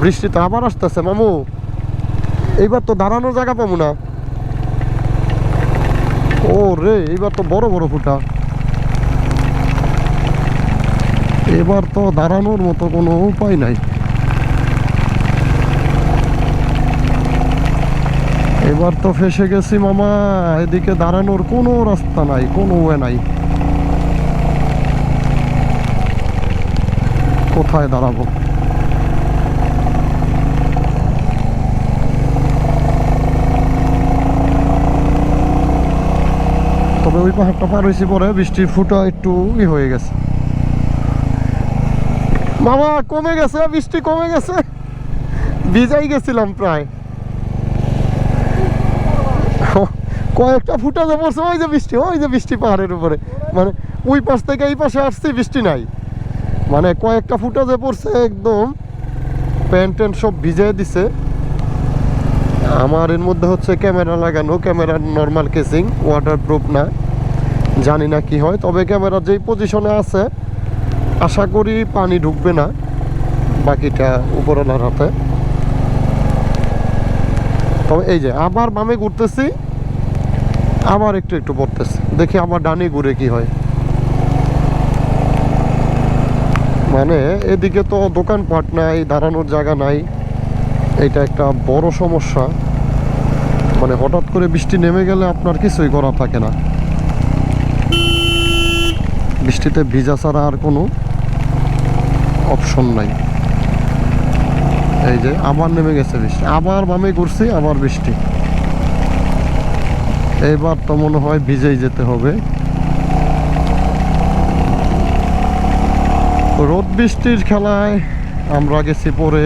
বৃষ্টি তো আবার আসতেছে মামু, এইবার তো দাঁড়ানোর জায়গা পাবো না। ও রে, এইবার তো বড় বড় ফুটা, এবার তো দাঁড়ানোর মতো কোনো উপায় নাই। এবার তো ফেসে গেছি মামা, এদিকে দাঁড়ানোর কোনো রাস্তা নাই, কোনো ওয়ে নাই। কোথায় দাঁড়াবো? তবে ওই পাহাড়টা পার হয়েছি পরে বৃষ্টির ফুটা একটু হয়ে গেছে মামা, কমে গেছে, বৃষ্টি কমে গেছে, ভিজাই গেছিলাম প্রায়। কয়েকটা ফুটা যে পড়ছে, ওই যে বৃষ্টি পাহাড়ের উপরে, মানে ওই পাশ থেকে এই পাশে আসছি, বৃষ্টি নাই, মানে কয়েকটা ফুটা যে পড়ছে একদম প্যান্ট ট্যান্ট সব ভিজিয়ে দিছে। আমার এর মধ্যে হচ্ছে ক্যামেরা লাগানো, ক্যামেরার নর্মাল কেসিং, ওয়াটারপ্রুফ না, জানি না কি হয়। তবে ক্যামেরা যেই পজিশনে আছে আশা করি পানি ঢুকবে না, বাকিটা উপরওয়ালার হাতে। তবে এই যে আবার বামে ঘুরতেছি, আবার একটু একটু পড়তেছে, দেখি আবার ডানে ঘুরে কি হয়। মানে এদিকে তো দোকানপাট নাই, দাঁড়ানোর জায়গা নাই, এটা একটা বড় সমস্যা। মানে হঠাৎ করে বৃষ্টি নেমে গেলে আপনার কিছুই করা থাকে না, বৃষ্টিতে ভিজা ছাড়া আর কোনো অপশন নাই। এই যে আবার নেমে গেছে বৃষ্টি, আবার বামে ঘুরছি, আবার বৃষ্টি। এইবার তো মনে হয় ভিজেই যেতে হবে। রোদ বৃষ্টির খেলায় আমরা গেছি পরে।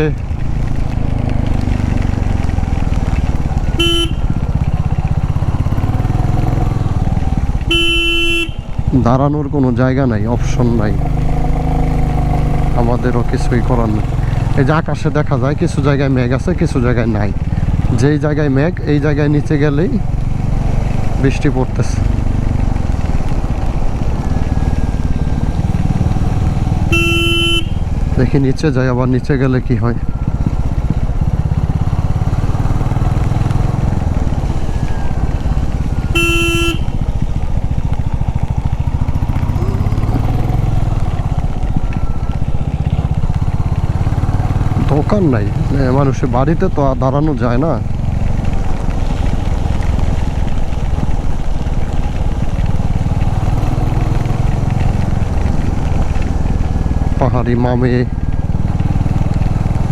দাঁড়ানোর কোনো জায়গা নাই, অপশন নাই, আমাদেরও কিছুই করার নেই। এই যে আকাশে দেখা যায় কিছু জায়গায় মেঘ আছে, কিছু জায়গায় নাই। যেই জায়গায় মেঘ, এই জায়গায় নিচে গেলেই বৃষ্টি পড়তেছে। দেখি নিচে যাই, আবার নিচে গেলে কি হয়। দোকান নাই, মানুষের বাড়িতে তো আর দাঁড়ানো যায় না। পাহাড়ি মামে